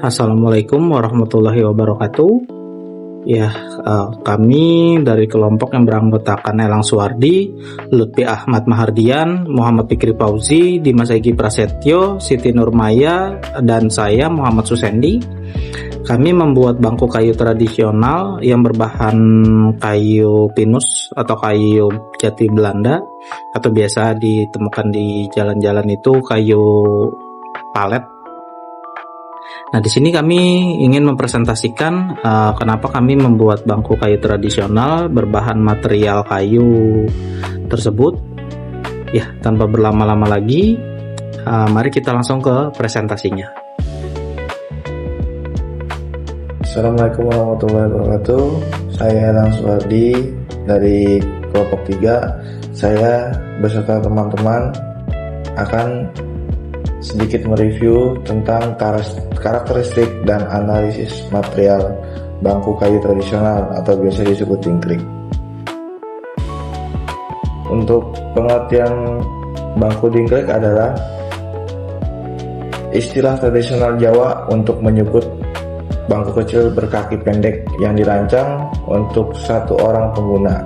Assalamualaikum warahmatullahi wabarakatuh. Kami dari kelompok yang beranggotakan Elang Suwardi, Lutfi Ahmad Mahardian, Muhammad Fikri Fauzi, Dimas Egi Prasetyo, Siti Nurmaya, dan saya Muhammad Susendi. Kami membuat bangku kayu tradisional yang berbahan kayu pinus atau kayu jati Belanda, atau biasa ditemukan di jalan-jalan itu kayu palet. Nah, di sini kami ingin mempresentasikan kenapa kami membuat bangku kayu tradisional berbahan material kayu tersebut. Tanpa berlama-lama lagi, mari kita langsung ke presentasinya. Assalamualaikum warahmatullahi wabarakatuh. Saya Elang Suwardi dari kelompok 3. Saya beserta teman-teman akan sedikit mereview tentang karakteristik dan analisis material bangku kayu tradisional atau biasa disebut dingklik. Untuk pengertian bangku dingklik adalah istilah tradisional Jawa untuk menyebut bangku kecil berkaki pendek yang dirancang untuk satu orang pengguna.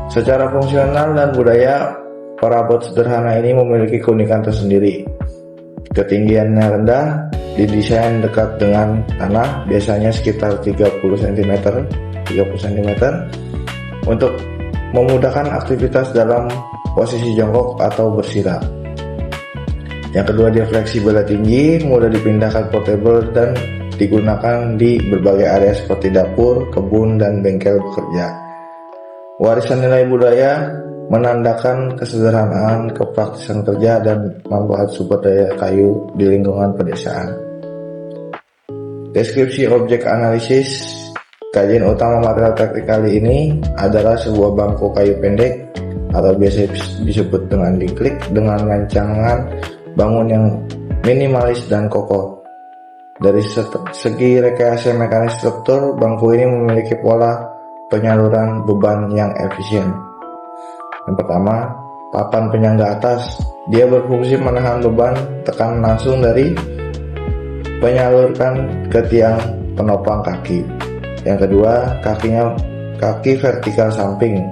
Secara fungsional dan budaya, perabot sederhana ini memiliki keunikan tersendiri. Ketinggiannya rendah, didesain dekat dengan tanah, biasanya sekitar 30 cm untuk memudahkan aktivitas dalam posisi jongkok atau bersila. Yang kedua, dia fleksibel dan tinggi, mudah dipindahkan, portable, dan digunakan di berbagai area seperti dapur, kebun, dan bengkel bekerja. Warisan nilai budaya menandakan kesederhanaan, kepraktisan kerja, dan manfaat sumber daya kayu di lingkungan pedesaan. Deskripsi objek analisis kajian utama material teknik kali ini adalah sebuah bangku kayu pendek atau biasa disebut dengan dingklik dengan rancangan bangun yang minimalis dan kokoh. Dari segi rekayasa mekanis struktur, bangku ini memiliki pola penyaluran beban yang efisien. Yang pertama, papan penyangga atas. Dia berfungsi menahan beban tekan langsung dari penyalurkan ke tiang penopang kaki. Yang kedua, kaki vertikal samping.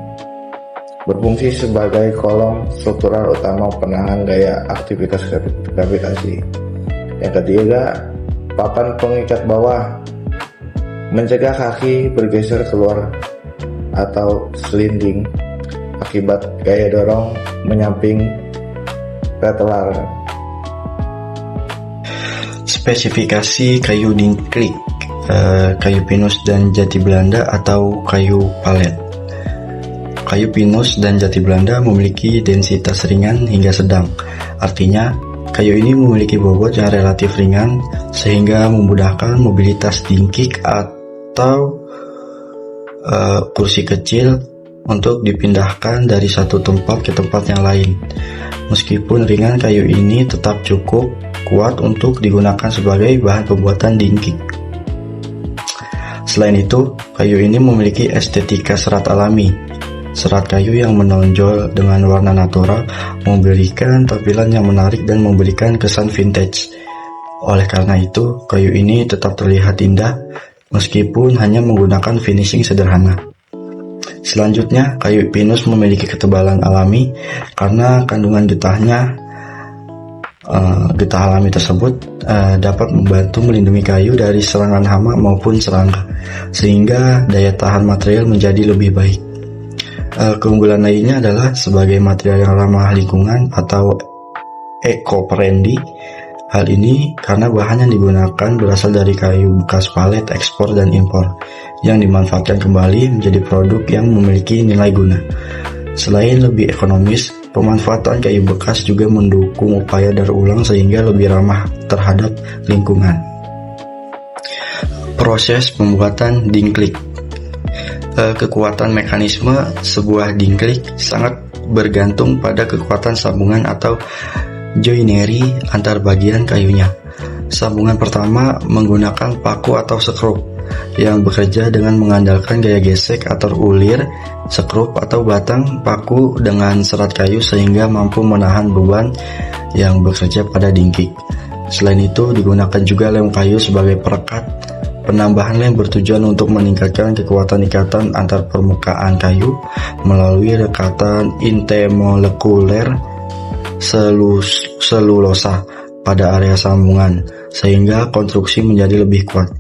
Berfungsi sebagai kolom struktural utama penahan gaya aktivitas gravitasi. Yang ketiga, papan pengikat bawah. Mencegah kaki bergeser keluar atau sliding akibat gaya dorong menyamping retelar. Spesifikasi kayu dingklik, kayu pinus dan jati Belanda atau kayu palet. Kayu pinus dan jati Belanda memiliki densitas ringan hingga sedang. Artinya, kayu ini memiliki bobot yang relatif ringan sehingga memudahkan mobilitas dingklik atau kursi kecil untuk dipindahkan dari satu tempat ke tempat yang lain. Meskipun ringan, kayu ini tetap cukup kuat untuk digunakan sebagai bahan pembuatan dingklik. Selain itu, kayu ini memiliki estetika serat alami. Serat kayu yang menonjol dengan warna natural memberikan tampilan yang menarik dan memberikan kesan vintage. Oleh karena itu, kayu ini tetap terlihat indah meskipun hanya menggunakan finishing sederhana. Selanjutnya, kayu pinus memiliki ketebalan alami karena kandungan getah alami tersebut dapat membantu melindungi kayu dari serangan hama maupun serangga, sehingga daya tahan material menjadi lebih baik. Keunggulan lainnya adalah sebagai material yang ramah lingkungan atau eco-friendly. Hal ini karena bahan yang digunakan berasal dari kayu bekas palet ekspor dan impor yang dimanfaatkan kembali menjadi produk yang memiliki nilai guna. Selain lebih ekonomis, pemanfaatan kayu bekas juga mendukung upaya daur ulang sehingga lebih ramah terhadap lingkungan. Proses pembuatan dingklik. Kekuatan mekanisme sebuah dingklik sangat bergantung pada kekuatan sambungan atau joinery antar bagian kayunya. Sambungan pertama menggunakan paku atau sekrup yang bekerja dengan mengandalkan gaya gesek atau ulir sekrup atau batang paku dengan serat kayu sehingga mampu menahan beban yang bekerja pada dingklik. Selain itu, digunakan juga lem kayu sebagai perekat. Penambahan lem bertujuan untuk meningkatkan kekuatan ikatan antar permukaan kayu melalui rekatan intermolekuler selulosa pada area sambungan, sehingga konstruksi menjadi lebih kuat.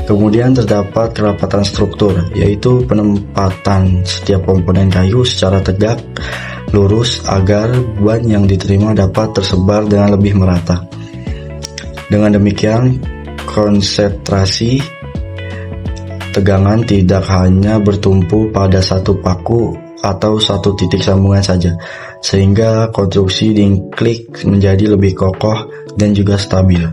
Kemudian terdapat kerapatan struktur, yaitu penempatan setiap komponen kayu secara tegak, lurus agar beban yang diterima dapat tersebar dengan lebih merata. Dengan demikian, konsentrasi tegangan tidak hanya bertumpu pada satu paku atau satu titik sambungan saja, sehingga konstruksi dingklik menjadi lebih kokoh dan juga stabil.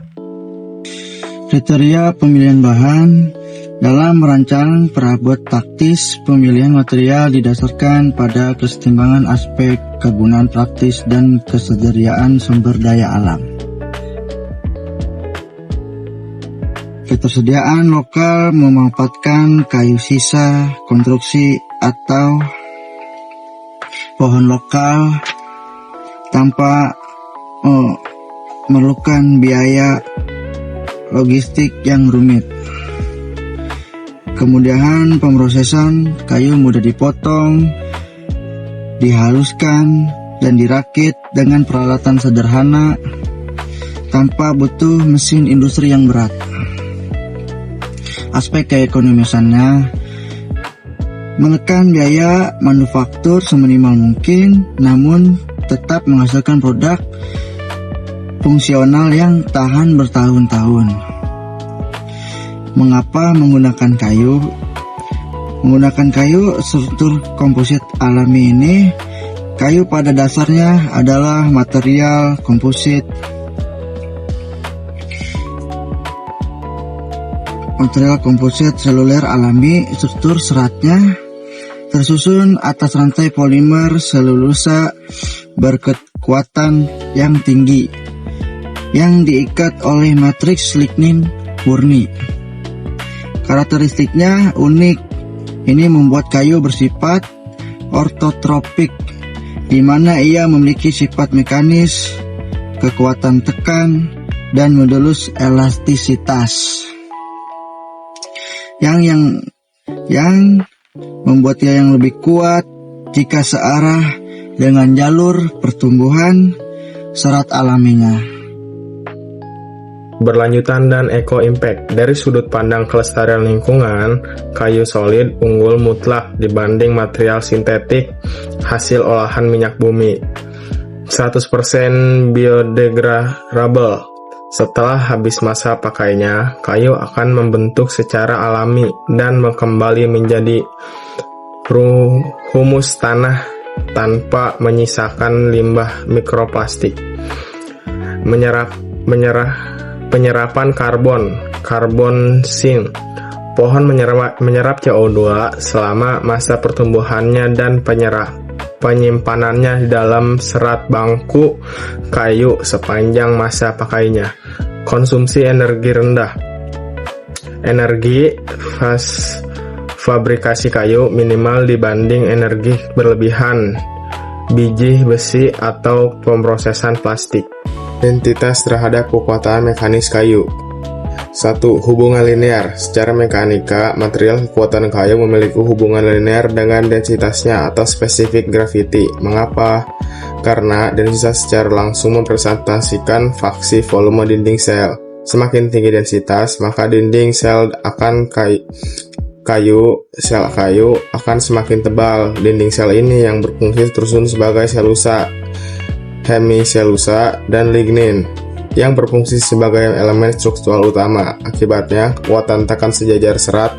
Kriteria pemilihan bahan. Dalam merancang perabot taktis, pemilihan material didasarkan pada kesetimbangan aspek kegunaan praktis dan kesediaan sumber daya alam. Ketersediaan lokal memanfaatkan kayu sisa, konstruksi, atau pohon lokal tanpa memerlukan biaya logistik yang rumit. Kemudahan pemrosesan, kayu mudah dipotong, dihaluskan, dan dirakit dengan peralatan sederhana tanpa butuh mesin industri yang berat. Aspek keekonomisannya, menekan biaya manufaktur seminimal mungkin, namun tetap menghasilkan produk fungsional yang tahan bertahun-tahun. Mengapa menggunakan kayu? Menggunakan kayu struktur komposit alami ini, kayu pada dasarnya adalah material komposit. Material komposit seluler alami, struktur seratnya tersusun atas rantai polimer selulosa berkekuatan yang tinggi yang diikat oleh matriks lignin murni. Karakteristiknya unik. Ini membuat kayu bersifat ortotropik, di mana ia memiliki sifat mekanis, kekuatan tekan, dan modulus elastisitas. Yang membuat ia yang lebih kuat jika searah dengan jalur pertumbuhan serat alaminya. Berlanjutan dan eco-impact. Dari sudut pandang kelestarian lingkungan, kayu solid unggul mutlak dibanding material sintetik hasil olahan minyak bumi. 100% biodegradable. Setelah habis masa pakainya, kayu akan membentuk secara alami dan kembali menjadi humus tanah tanpa menyisakan limbah mikroplastik. Penyerapan karbon sink. Pohon menyerap CO2 selama masa pertumbuhannya dan penyimpanannya di dalam serat bangku kayu sepanjang masa pakainya. Konsumsi energi rendah. Energi fabrikasi kayu minimal dibanding energi berlebihan biji besi atau pemrosesan plastik. Identitas terhadap kekuatan mekanis kayu. 1. Hubungan linear. Secara mekanika, material kekuatan kayu memiliki hubungan linear dengan densitasnya atau spesifik gravity. Mengapa? Karena densitas secara langsung merepresentasikan faksi volume dinding sel. Semakin tinggi densitas, maka dinding sel akan sel kayu akan semakin tebal. Dinding sel ini yang berfungsi tersusun sebagai selusa, hemiselusa, dan lignin yang berfungsi sebagai elemen struktural utama. Akibatnya, kekuatan tekan sejajar serat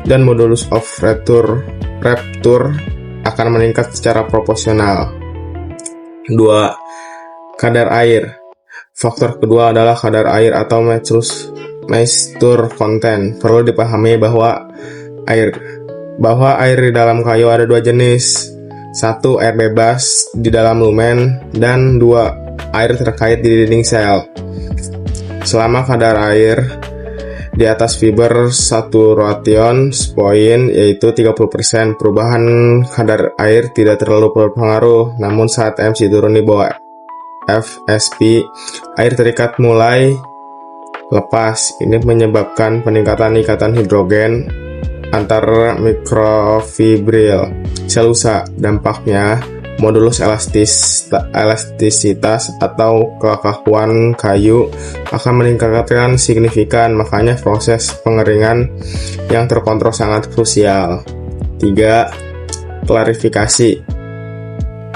dan modulus of rupture akan meningkat secara proporsional. 2. Kadar air. Faktor kedua adalah kadar air atau moisture content. Perlu dipahami bahwa air di dalam kayu ada dua jenis. 1. Air bebas di dalam lumen, dan 2. Air terkait di dinding sel. Selama kadar air di atas fiber saturation point yaitu 30%, perubahan kadar air tidak terlalu berpengaruh. Namun saat MC turun di bawah FSP, air terikat mulai lepas. Ini menyebabkan peningkatan ikatan hidrogen antar mikrofibril selusa. Dampaknya, modulus elastisitas atau kekakuan kayu akan meningkatkan signifikan, makanya proses pengeringan yang terkontrol sangat krusial. 3. Klarifikasi.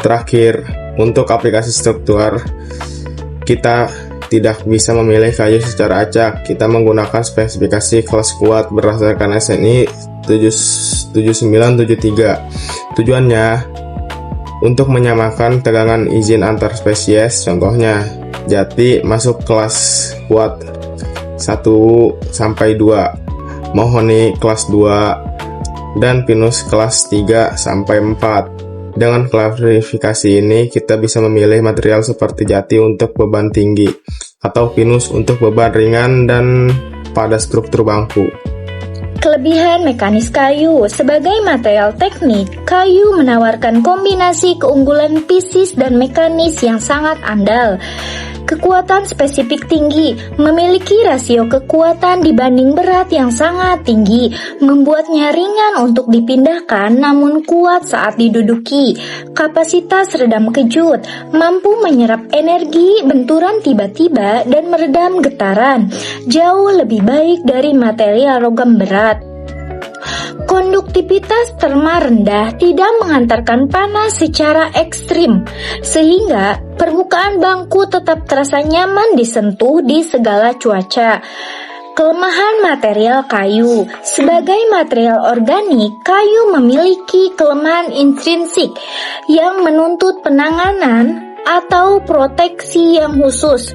Terakhir, untuk aplikasi struktur, kita tidak bisa memilih kayu secara acak. Kita menggunakan spesifikasi kelas kuat berdasarkan SNI 7973. Tujuannya untuk menyamakan tegangan izin antar spesies. Contohnya, jati masuk kelas kuat 1-2, mahoni kelas 2, dan pinus kelas 3-4. Dengan klarifikasi ini, kita bisa memilih material seperti jati untuk beban tinggi atau pinus untuk beban ringan dan pada struktur bangku. Kelebihan mekanis kayu. Sebagai material teknik, kayu menawarkan kombinasi keunggulan fisis dan mekanis yang sangat andal. Kekuatan spesifik tinggi, memiliki rasio kekuatan dibanding berat yang sangat tinggi, membuatnya ringan untuk dipindahkan namun kuat saat diduduki. Kapasitas redam kejut, mampu menyerap energi benturan tiba-tiba dan meredam getaran, jauh lebih baik dari material logam berat. Konduktivitas terma rendah tidak mengantarkan panas secara ekstrim, sehingga permukaan bangku tetap terasa nyaman disentuh di segala cuaca. Kelemahan material kayu. Sebagai material organik, kayu memiliki kelemahan intrinsik yang menuntut penanganan atau proteksi yang khusus.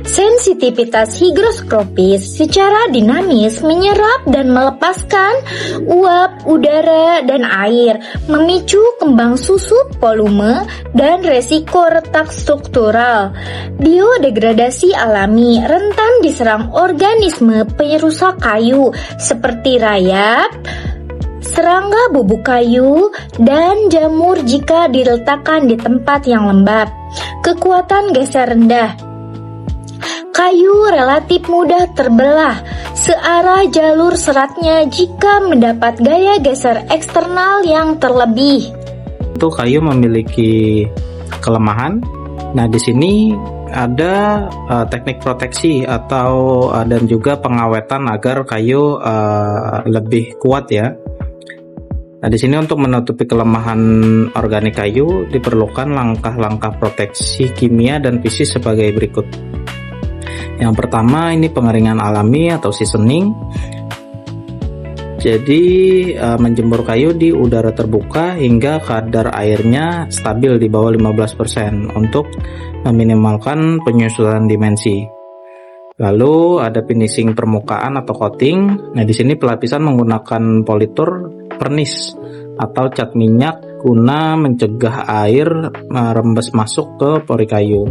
Sensitivitas higroskopis secara dinamis menyerap dan melepaskan uap udara dan air, memicu kembang susut volume dan resiko retak struktural. Biodegradasi alami, rentan diserang organisme perusak kayu seperti rayap, serangga bubuk kayu, dan jamur jika diletakkan di tempat yang lembab. Kekuatan geser rendah. Kayu relatif mudah terbelah searah jalur seratnya jika mendapat gaya geser eksternal yang terlebih. Itu kayu memiliki kelemahan. Nah, di sini ada teknik proteksi atau dan juga pengawetan agar kayu lebih kuat ya. Nah, di sini untuk menutupi kelemahan organik kayu diperlukan langkah-langkah proteksi kimia dan fisik sebagai berikut. Yang pertama ini pengeringan alami atau seasoning. Jadi menjemur kayu di udara terbuka hingga kadar airnya stabil di bawah 15% untuk meminimalkan penyusutan dimensi. Lalu ada finishing permukaan atau coating. Nah, di sini pelapisan menggunakan politur pernis atau cat minyak guna mencegah air merembes masuk ke pori kayu.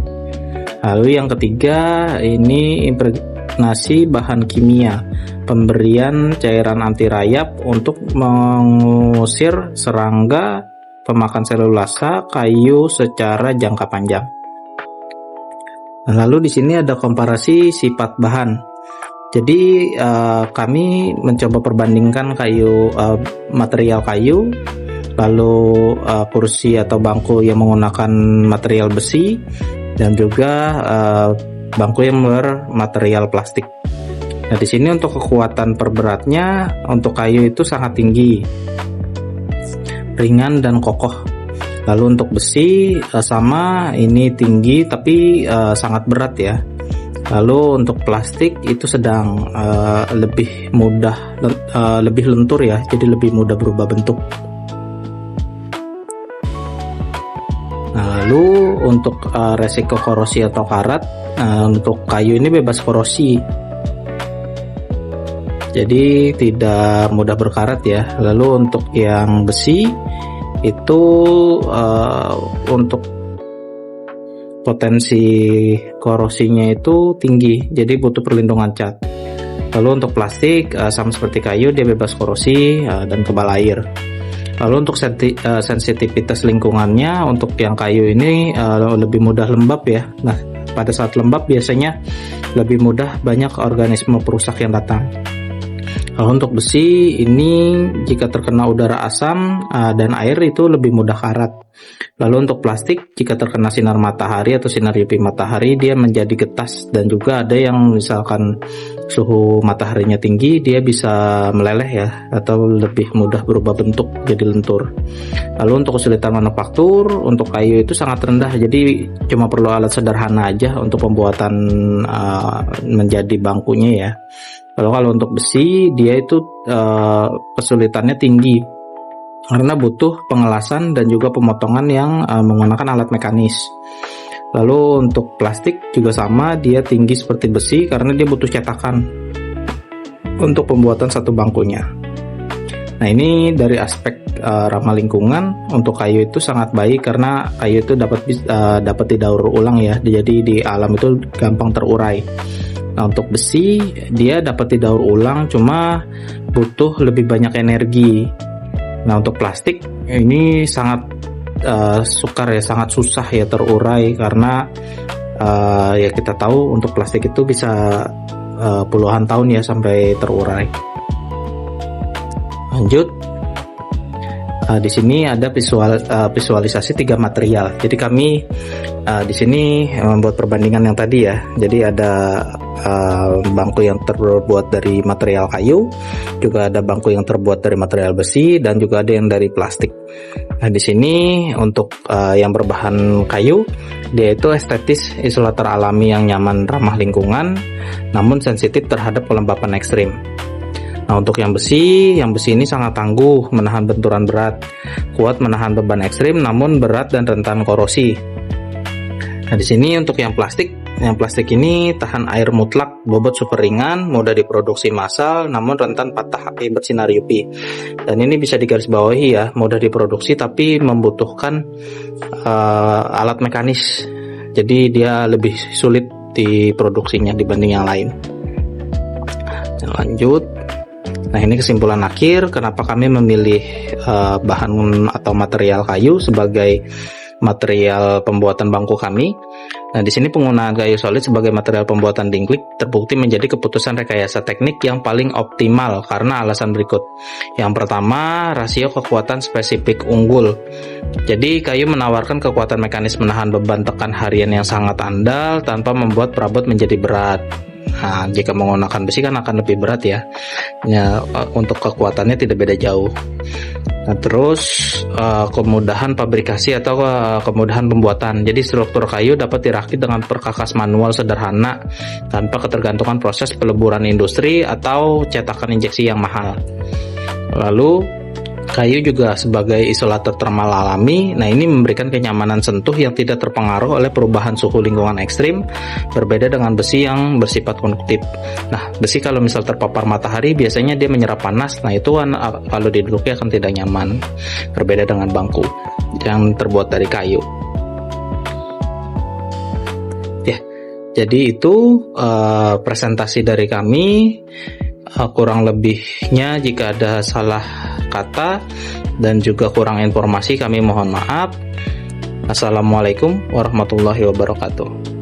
Lalu yang ketiga ini impregnasi bahan kimia, pemberian cairan anti rayap untuk mengusir serangga pemakan selulasa kayu secara jangka panjang. Lalu di sini ada komparasi sifat bahan. Jadi kami mencoba perbandingkan material kayu, lalu kursi atau bangku yang menggunakan material besi, dan juga bangku yang bermaterial plastik. Nah, di sini untuk kekuatan perberatnya untuk kayu itu sangat tinggi, ringan dan kokoh. Lalu untuk besi sama, ini tinggi tapi sangat berat ya. Lalu untuk plastik itu sedang, lebih mudah, lebih lentur ya, jadi lebih mudah berubah bentuk. Lalu untuk resiko korosi atau karat, untuk kayu ini bebas korosi, jadi tidak mudah berkarat ya. Lalu untuk yang besi itu untuk potensi korosinya itu tinggi, jadi butuh perlindungan cat. Lalu untuk plastik sama seperti kayu, dia bebas korosi dan kebal air. Lalu untuk sensitivitas lingkungannya, untuk yang kayu ini lebih mudah lembab ya. Nah, Pada saat lembab biasanya lebih mudah banyak organisme perusak yang datang. Kalau untuk besi ini jika terkena udara asam dan air itu lebih mudah karat. Lalu untuk plastik jika terkena sinar matahari atau sinar UV matahari dia menjadi getas, dan juga ada yang misalkan suhu mataharinya tinggi dia bisa meleleh ya, atau lebih mudah berubah bentuk jadi lentur. Lalu untuk kesulitan manufaktur, untuk kayu itu sangat rendah, jadi cuma perlu alat sederhana aja untuk pembuatan menjadi bangkunya ya. Kalau untuk besi dia itu kesulitannya tinggi karena butuh pengelasan dan juga pemotongan yang menggunakan alat mekanis. Lalu untuk plastik juga sama, dia tinggi seperti besi karena dia butuh cetakan untuk pembuatan satu bangkunya. Nah, ini dari aspek ramah lingkungan. Untuk kayu itu sangat baik karena kayu itu dapat didaur ulang ya, jadi di alam itu gampang terurai. Nah, untuk besi dia dapat didaur ulang, cuma butuh lebih banyak energi. Nah, untuk plastik ini sangat sukar ya, sangat susah ya terurai karena ya kita tahu untuk plastik itu bisa puluhan tahun ya sampai terurai. Lanjut. Di sini ada visualisasi 3 material. Jadi kami di sini membuat perbandingan yang tadi ya. Jadi ada bangku yang terbuat dari material kayu, juga ada bangku yang terbuat dari material besi, dan juga ada yang dari plastik. Nah, di sini untuk yang berbahan kayu, dia itu estetis, isolator alami yang nyaman, ramah lingkungan, namun sensitif terhadap kelembapan ekstrim. Nah, untuk yang besi ini sangat tangguh, menahan benturan berat, kuat menahan beban ekstrim, namun berat dan rentan korosi. Nah, di sini untuk yang plastik ini tahan air mutlak, bobot super ringan, mudah diproduksi massal, namun rentan patah akibat sinar UV. Dan ini bisa digarisbawahi ya, mudah diproduksi tapi membutuhkan alat mekanis. Jadi dia lebih sulit diproduksinya dibanding yang lain. Lanjut. Nah, ini kesimpulan akhir kenapa kami memilih bahan atau material kayu sebagai material pembuatan bangku kami. Nah, di sini penggunaan kayu solid sebagai material pembuatan dingklik terbukti menjadi keputusan rekayasa teknik yang paling optimal karena alasan berikut. Yang pertama, rasio kekuatan spesifik unggul. Jadi kayu menawarkan kekuatan mekanis menahan beban tekan harian yang sangat andal tanpa membuat perabot menjadi berat. Nah, jika menggunakan besi kan akan lebih berat ya. Untuk kekuatannya tidak beda jauh. Nah, terus kemudahan fabrikasi atau kemudahan pembuatan. Jadi struktur kayu dapat dirakit dengan perkakas manual sederhana tanpa ketergantungan proses peleburan industri atau cetakan injeksi yang mahal. Lalu kayu juga sebagai isolator termal alami. Nah, ini memberikan kenyamanan sentuh yang tidak terpengaruh oleh perubahan suhu lingkungan ekstrim, berbeda dengan besi yang bersifat konduktif. Nah, besi kalau misal terpapar matahari biasanya dia menyerap panas. Nah, itu kalau diduduki akan tidak nyaman, berbeda dengan bangku yang terbuat dari kayu. Ya, jadi itu presentasi dari kami. Kurang lebihnya jika ada salah kata dan juga kurang informasi kami mohon maaf. Assalamualaikum warahmatullahi wabarakatuh.